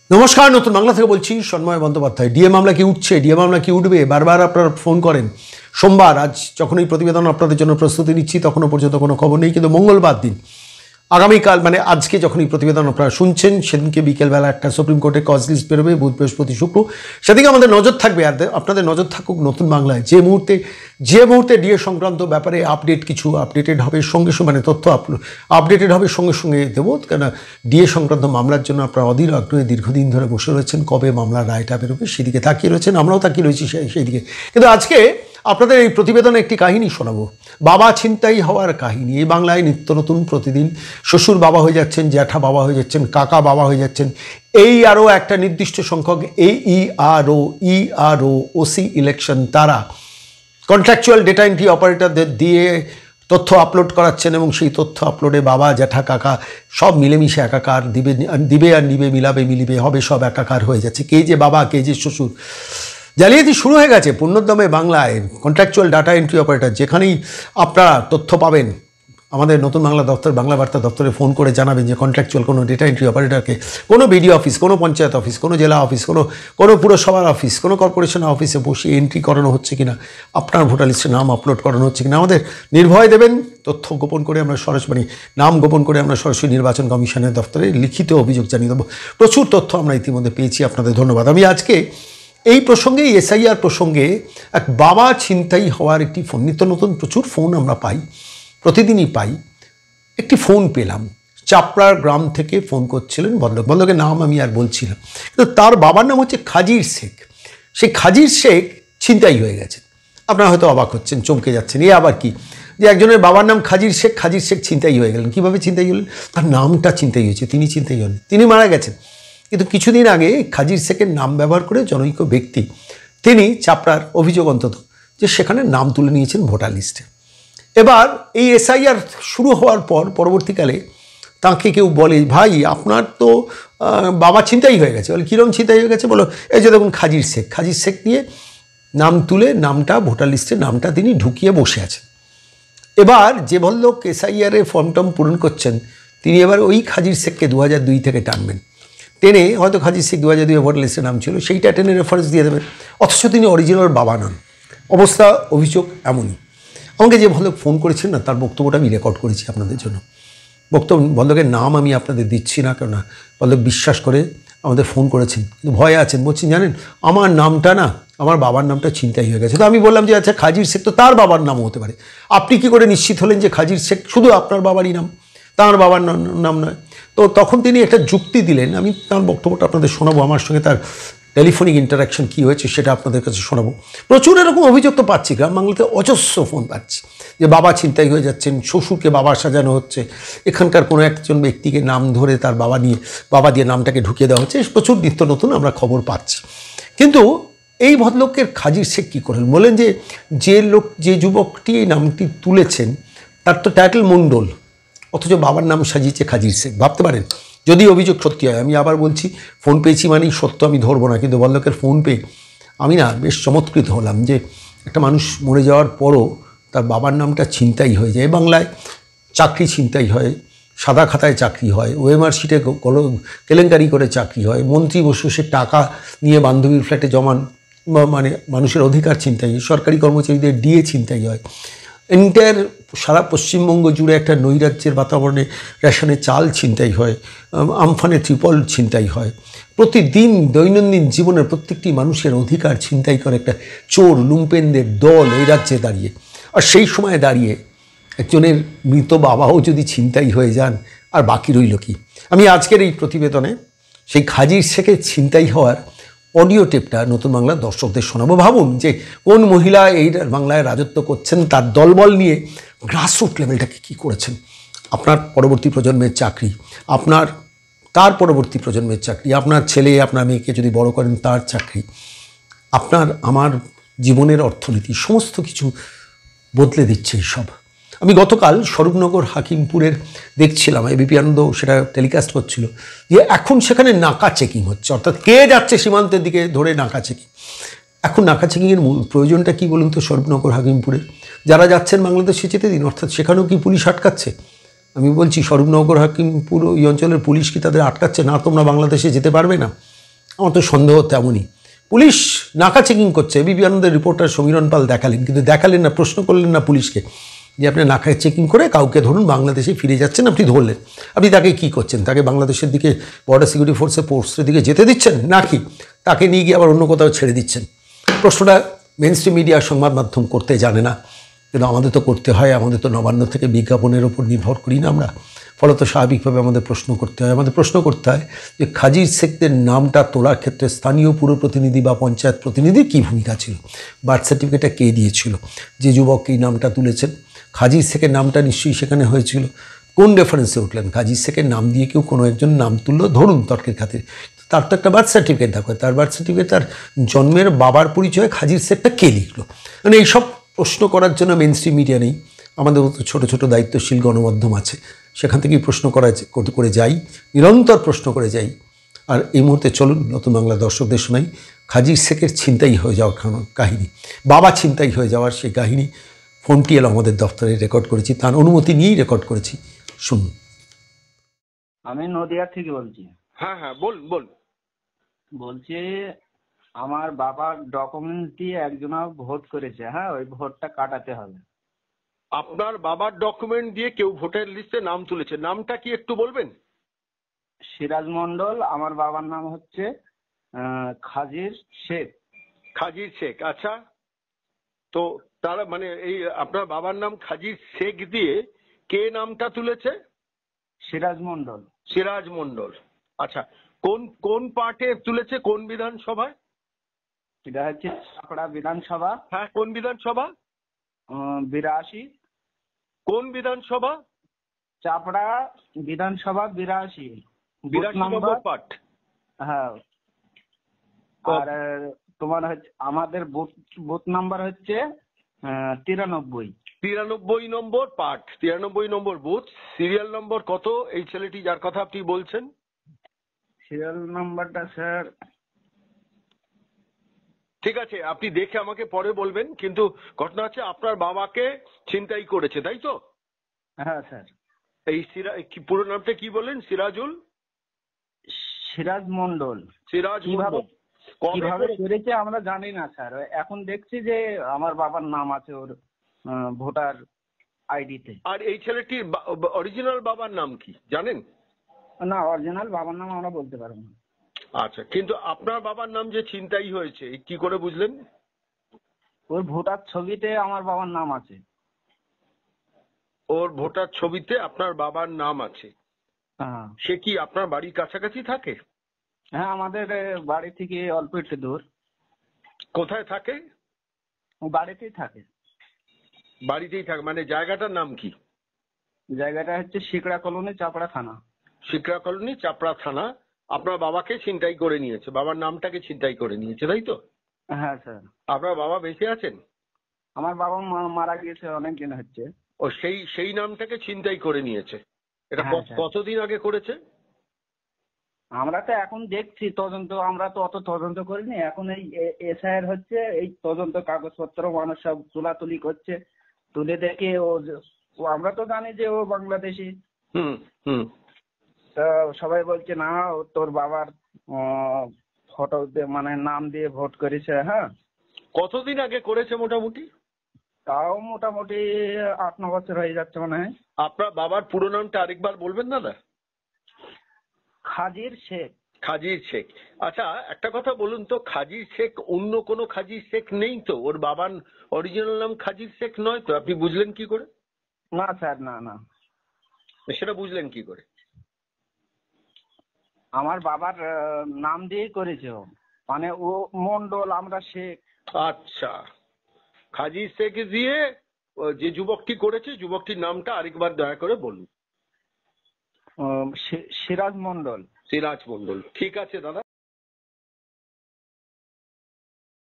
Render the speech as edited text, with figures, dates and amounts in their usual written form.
নমস্কার, নতুন বাংলা থেকে বলছি সন্ময় বন্দ্যোপাধ্যায়। ডিএ মামলা কি উঠছে, ডিএ মামলা কি উঠবে, বারবার আপনারা ফোন করেন। সোমবার আজ যখন এই প্রতিবেদন আপনাদের জন্য প্রস্তুতি নিচ্ছি তখনও পর্যন্ত কোনো খবর নেই, কিন্তু মঙ্গলবার দিন আগামীকাল মানে আজকে যখন এই প্রতিবেদন আপনারা শুনছেন সেদিনকে বিকেলবেলা একটা সুপ্রিম কোর্টের কজ লিস্ট বেরোবে, বুধ বৃহস্পতি শুক্র, সেদিকে আমাদের নজর থাকবে। আর আপনাদের নজর থাকুক নতুন বাংলায়। যে মুহূর্তে ডিএ সংক্রান্ত ব্যাপারে আপডেটেড হবে সঙ্গে সঙ্গে, মানে তথ্য আপডেটেড হবে সঙ্গে সঙ্গে দেবো। কেন ডিএ সংক্রান্ত মামলার জন্য আপনারা অধীর আগ্রহে দীর্ঘদিন ধরে বসে রয়েছেন, কবে মামলার রায়টা বেরোবে সেদিকে তাকিয়ে রয়েছেন, আমরাও তাকিয়ে রয়েছি সেই দিকে। কিন্তু আজকে আপনাদের এই প্রতিবেদনে একটি কাহিনী শোনাবো, বাবা ছিনতাই হওয়ার কাহিনী। এই বাংলায় নিত্য নতুন প্রতিদিন শ্বশুর বাবা হয়ে যাচ্ছেন, জ্যাঠা বাবা হয়ে যাচ্ছেন, কাকা বাবা হয়ে যাচ্ছেন। এই আরও একটা নির্দিষ্ট সংখ্যক ইআরও ওসি ইলেকশন তারা কন্ট্রাকচুয়াল ডেটা এন্ট্রি অপারেটরদের দিয়ে তথ্য আপলোড করাচ্ছেন এবং সেই তথ্য আপলোডে বাবা জ্যাঠা কাকা সব মিলেমিশে একাকার, দিবে আর নিবে, মিলিবে হবে, সব একাকার হয়ে যাচ্ছে। কে যে বাবা কে যে শ্বশুর, জালিয়াতি শুরু হয়ে গেছে পূর্ণোদ্যমে বাংলায়। কন্ট্রাকচুয়াল ডাটা এন্ট্রি অপারেটর, যেখানেই আপনারা তথ্য পাবেন আমাদের নতুন বাংলা দপ্তর, বাংলা বার্তা দপ্তরে ফোন করে জানাবেন যে কন্ট্রাকচুয়াল কোনো ডেটা এন্ট্রি অপারেটরকে কোনো বিডিও অফিস, কোনো পঞ্চায়েত অফিস, কোনো জেলা অফিস, কোনো পুরসভার অফিস, কোনো কর্পোরেশন অফিসে বসে এন্ট্রি করানো হচ্ছে কিনা, আপনার ভোটার লিস্টে নাম আপলোড করানো হচ্ছে কিনা আমাদের নির্ভয় দেবেন। তথ্য গোপন করে আমরা সরাসরি, নাম গোপন করে আমরা সরাসরি নির্বাচন কমিশনের দপ্তরে লিখিত অভিযোগ জানিয়ে দেবো। প্রচুর তথ্য আমরা ইতিমধ্যে পেয়েছি, আপনাদের ধন্যবাদ। আমি আজকে এই প্রসঙ্গে, এসআইআর প্রসঙ্গে, এক বাবা ছিনতাই হওয়ার একটি ফোন, নিত্য নতুন প্রচুর ফোন আমরা পাই, প্রতিদিনই পাই। একটি ফোন পেলাম, চাপড়ার গ্রাম থেকে ফোন করছিলেন ভদ্রলোকের নাম আমি আর বলছিলাম, কিন্তু তার বাবার নাম হচ্ছে খাজির শেখ। সেই খাজির শেখ ছিনতাই হয়ে গেছে। আপনারা হয়তো অবাক হচ্ছেন, চমকে যাচ্ছেন, এ আবার কি, যে একজনের বাবার নাম খাজির শেখ ছিনতাই হয়ে গেলেন। কীভাবে ছিনতাই হলেন? তার নামটা ছিনতাই হয়েছে, তিনি ছিনতাই হলেন, তিনি মারা গেছেন। কিন্তু কিছুদিন আগে খাজির শেখের নাম ব্যবহার করে জনৈক ব্যক্তি, তিনি চাপড়ার অভিযোগ অন্তত, যে সেখানে নাম তুলে নিয়েছেন ভোটার লিস্টে। এবার এই এসআইআর শুরু হওয়ার পর পরবর্তীকালে তাকে কেউ বলে, ভাই আপনার তো বাবা ছিনতাই হয়ে গেছে। বলে কীরকম ছিনতাই হয়ে গেছে? বলো এই যে দেখুন খাজির শেখ নিয়ে নাম তুলে নামটা ভোটার লিস্টে নামটা তিনি ঢুকিয়ে বসে আছেন। এবার যে ভদ্রলোক এসআইআরে ফর্ম টর্ম পূরণ করছেন, তিনি এবার ওই খাজির শেখকে 2002 থেকে টানবেন, টেনে হয়তো খাজির শেখ 2002 ভোটার লিস্টে নাম ছিল, সেইটা টেনে রেফারেন্স দিয়ে দেবেন, অথচ তিনি অরিজিনাল বাবা নন। অবস্থা, অভিযোগ এমনই। আমাকে যে ভদ্রলোক ফোন করেছেন না, তার বক্তব্যটা আমি রেকর্ড করেছি আপনাদের জন্য। ভদ্রলোকের নাম আমি আপনাদের দিচ্ছি না, কেননা ভদ্রলোক বিশ্বাস করে আমাদের ফোন করেছেন, কিন্তু ভয়ে আছেন। বলছেন জানেন আমার নামটা না, আমার বাবার নামটা ছিনতাই হয়ে গেছে। তো আমি বললাম যে আচ্ছা খাজির শেখ তো তার বাবার নামও হতে পারে, আপনি কি করে নিশ্চিত হলেন যে খাজির শেখ শুধু আপনার বাবারই নাম, তার বাবার নাম নয়? তো তখন তিনি একটা যুক্তি দিলেন, আমি তার বক্তব্যটা আপনাদের শোনাবো। আমার সঙ্গে তার টেলিফোনিক ইন্টারাকশন কী হয়েছে সেটা আপনাদের কাছে শোনাবো। প্রচুর এরকম অভিযোগ তো পাচ্ছি, গ্রাম বাংলাতে অজস্র ফোন পাচ্ছি যে বাবা ছিনতাই হয়ে যাচ্ছেন, শ্বশুরকে বাবা সাজানো হচ্ছে, এখানকার কোনো একজন ব্যক্তিকে নাম ধরে তার বাবা দিয়ে নামটাকে ঢুকিয়ে দেওয়া হচ্ছে, প্রচুর নিত্য নতুন আমরা খবর পাচ্ছি। কিন্তু এই ভদ্রলোকের খাজির শেখ কী করলেন বলেন, যে যুবকটি এই নামটি তুলেছেন তার তো টাইটেল মণ্ডল, অথচ বাবার নাম সাজিয়েছে খাজির শেখ। ভাবতে পারেন যদি অভিযোগ সত্যি হয়। আমি আবার বলছি, ফোন পেয়েছি মানেই সত্য আমি ধরবো না, কিন্তু ভদ্রলোকের ফোন পেয়ে আমি না বেশ চমৎকৃত হলাম যে একটা মানুষ মরে যাওয়ার পরও তার বাবার নামটা ছিনতাই হয়ে যায়। বাংলায় চাকরি ছিনতাই হয়, সাদা খাতায় চাকরি হয়, ওএমআর শিটে কেলেঙ্কারি করে চাকরি হয়, মন্ত্রী বসে টাকা নিয়ে বান্ধবীর ফ্ল্যাটে জমান, মানে মানুষের অধিকার ছিনতাই হয়, সরকারি কর্মচারীদের ডিএ ছিনতাই হয়, এন্টায়ার সারা পশ্চিমবঙ্গ জুড়ে একটা নৈরাজ্যের বাতাবরণে রেশনের চাল ছিনতাই হয়, আমফানে ত্রিপল ছিনতাই হয়। প্রতিদিন দৈনন্দিন জীবনের প্রত্যেকটি মানুষের অধিকার ছিনতাই করে একটা চোর লুম্পেনদের দল এই রাজ্যে দাঁড়িয়ে। আর সেই সময় দাঁড়িয়ে একজনের মৃত বাবাও যদি ছিনতাই হয়ে যান, আর বাকি রইল কি? আমি আজকের এই প্রতিবেদনে সেই খাজির শেখের ছিনতাই হওয়ার অডিও টেপটা নতুন বাংলার দর্শকদের শোনাবো। ভাবুন যে কোন মহিলা এই বাংলায় রাজত্ব করছেন, তার দলবল নিয়ে গ্রাসরুট লেভেলটাকে কী করেছেন। আপনার পরবর্তী প্রজন্মের চাকরি, তার পরবর্তী প্রজন্মের চাকরি, আপনার ছেলে আপনার মেয়েকে যদি বড় করেন তার চাকরি, আপনার আমার জীবনের অর্থনীতি, সমস্ত কিছু বদলে দিচ্ছে এইসব। আমি গতকাল স্বরূপনগর হাকিমপুরের দেখছিলাম, এবিপি আনন্দ সেটা টেলিকাস্ট করছিল, যে এখন সেখানে নাকা চেকিং হচ্ছে, অর্থাৎ কে যাচ্ছে সীমান্তের দিকে ধরে নাকা চেকিং। এখন নাকা চেকিংয়ের প্রয়োজনটা কী বলুন তো? স্বরূপনগর হাকিমপুরে যারা যাচ্ছেন বাংলাদেশে যেতে দিন, অর্থাৎ সেখানেও কি পুলিশ আটকাচ্ছে? আমি বলছি স্বরূপনগর হাকিমপুর ওই অঞ্চলের পুলিশ কি তাদের আটকাচ্ছে না তোমরা বাংলাদেশে যেতে পারবে না? আমার তো সন্দেহ তেমনই। পুলিশ নাকা চেকিং করছে, এবিপি আনন্দের রিপোর্টার সমীরণ পাল দেখালেন, কিন্তু দেখালেন না, প্রশ্ন করলেন না পুলিশকে যে আপনি নাকা চেকিং করে কাউকে ধরুন বাংলাদেশে ফিরে যাচ্ছেন, আপনি ধরলেন, আপনি তাকে কী করছেন? তাকে বাংলাদেশের দিকে বর্ডার সিকিউরিটি ফোর্সের দিকে যেতে দিচ্ছেন, নাকি তাকে নিয়ে গিয়ে আবার অন্য কোথাও ছেড়ে দিচ্ছেন? প্রশ্নটা মেইনস্ট্রিম মিডিয়া সংবাদ মাধ্যম করতে জানে না, কিন্তু আমাদের তো করতে হয়। আমাদের তো নবান্ন থেকে বিজ্ঞাপনের ওপর নির্ভর করি না আমরা, ফলত স্বাভাবিকভাবে আমাদের প্রশ্ন করতে হয়। আমাদের প্রশ্ন করতে হয় যে খাজির শেখদের নামটা তোলার ক্ষেত্রে স্থানীয় পুর প্রতিনিধি বা পঞ্চায়েত প্রতিনিধির কী ভূমিকা ছিল? বার্থ সার্টিফিকেটটা কে দিয়েছিল? যে যুবক এই নামটা তুলেছেন, খাজির শেখের নামটা নিশ্চয়ই সেখানে হয়েছিল। কোন রেফারেন্সে উঠলেন? খাজির শেখের নাম দিয়ে কেউ কোনো একজন নাম তুললো ধরুন তর্কের খাতিরে, তার তো একটা বার্থ সার্টিফিকেট দেখো, তার বার্থ সার্টিফিকেট তার জন্মের বাবার পরিচয়ে খাজির শেখটা কে লিখলো? মানে এইসব প্রশ্ন করার জন্য মেইনস্ট্রিম মিডিয়া নেই। আমাদের মতো ছোটো ছোটো দায়িত্বশীল গণমাধ্যম আছে, সেখান থেকেই প্রশ্ন করে যাই, নিরন্তর প্রশ্ন করে যাই। আর এই মুহূর্তে চলুন নতুন বাংলা দর্শকদের শোনাই খাজির শেখের ছিনতাই হয়ে যাওয়ার কাহিনী, বাবা ছিনতাই হয়ে যাওয়ার সেই কাহিনী। ফোনটি এলো আমাদের দপ্তরে, রেকর্ড করেছি, তার অনুমতি নিয়েই রেকর্ড করেছি, শুনুন। আমি নদিয়া থেকে বলছি। হ্যাঁ হ্যাঁ, বল বল। বলছি আমার বাবার ডকুমেন্টস দিয়ে একজনা ভোট করেছে, হ্যাঁ, ওই ভোটটা কাটাতে হবে। আপনার বাবার ডকুমেন্ট দিয়ে কেউ ভোটার লিস্টে নাম তুলেছে, নামটা কি একটু বলবেন? সিরাজ মন্ডল, আমার বাবার নাম হচ্ছে খাজির শেখ। খাজির শেখ, আচ্ছা। তো তারা মানে এই আপনার বাবার নাম খাজির শেখ দিয়ে কে নামটা তুলেছে? সিরাজ মন্ডল। সিরাজ মন্ডল, আচ্ছা। কোন কোন পার্টে তুলেছে, কোন বিধানসভায়? এটা হচ্ছে চাপড়া বিধানসভা। হ্যাঁ, কোন বিধানসভা? 82। কোন বিধানসভা? চাপড়া বিধানসভা 82 নম্বর পার্ট। হ্যাঁ, আর তোমার হচ্ছে আমাদের বুথ নাম্বার হচ্ছে 93। 93 নম্বর পার্ট, 93 নম্বর বুথ। সিরিয়াল নম্বর কত এই ছেলেটি যার কথা আপনি বলছেন? সিরিয়াল নাম্বারটা স্যার, ঠিক আছে, আপনি দেখে আমাকে পরে বলবেন। কিন্তু ঘটনা হচ্ছে আপনার বাবাকে ছিনতাই করেছে, তাই তো? হ্যাঁ স্যার। এই পুরো নামটা কি বললেন? সিরাজ মন্ডল। সিরাজ মন্ডল। কিভাবে করেছে আমরা জানি না স্যার, এখন দেখছি যে আমার বাবার নাম আছে ওর ভোটার আইডিতে। আর এই ছেলেটির অরিজিনাল বাবার নাম কি জানেন? না, অরিজিনাল বাবার নাম আমরা বলতে পারবো না। আচ্ছা, কিন্তু আপনার বাবার নাম যে ছিনতাই হয়েছে কি করে বুঝলেন? ওর ভোটার ছবিতে আমার বাবার নাম আছে। ওর ভোটার ছবিতে আপনার বাবার নাম আছে? হ্যাঁ। সে কি আপনার বাড়ির কাছাকাছি থাকে? হ্যাঁ, আমাদের বাড়ি থেকে অল্প একটু দূর। কোথায় থাকে? বাড়িতেই থাকে। বাড়িতেই থাকে, মানে জায়গাটার নাম কি? জায়গাটা হচ্ছে শিকড়া কলোনি, চাপড়া থানা। শিকড়া কলোনি, চাপড়া থানা। আপনার বাবাকে ছিনতাই করে নিয়েছে, বাবার নামটাকে ছিনতাই করে নিয়েছে, তাই তো? হ্যাঁ স্যার। আপনার বাবা বেঁচে আছেন? আমার বাবা মারা গিয়েছে অনেক দিন হচ্ছে। ও সেই নামটাকে ছিনতাই করে নিয়েছে। এটা হ্যাঁ, স্যার। কতদিন আগে করেছে? আমরা তো এখন দেখছি তদন্ত, আমরা তো অত তদন্ত করিনি। এখন এই এসআইআর হচ্ছে, এই তদন্ত কাগজপত্র মানুষ সব তোলাতুলি করছে, তুলে দেখে ও আমরা তো জানি যে ও বাংলাদেশি। হুম হুম। তা সবাই বলছে না, ও তোর বাবার ফটো মানে নাম দিয়ে ভোট করেছে। হ্যাঁ। কতদিন আগে করেছে মোটামুটি? তাও মোটামুটি 8-9 বছর হয়ে যাচ্ছে মনে হয়। আপনার বাবার পুরো নামটা আরেকবার বলবেন দাদা? খাজির শেখ। খাজির শেখ, আচ্ছা। একটা কথা বলুন তো, খাজির শেখ অন্য কোনো খাজির শেখ নেই তো? ওর বাবার অরিজিনাল নাম খাজির শেখ নয় তো? আপনি বুঝলেন কি করে? না স্যার, না না। সেটা বুঝলেন কি করে? আমার বাবার নাম দিয়েই করেছে ও, মানে ও মন্ডল, আমরা শেখ। আচ্ছা, খাজির শেখ দিয়ে যে যুবকটি করেছে, যুবকটির নামটা আরেকবার দয়া করে বলুন। সিরাজ মন্ডল। সিরাজ মন্ডল, ঠিক আছে দাদা।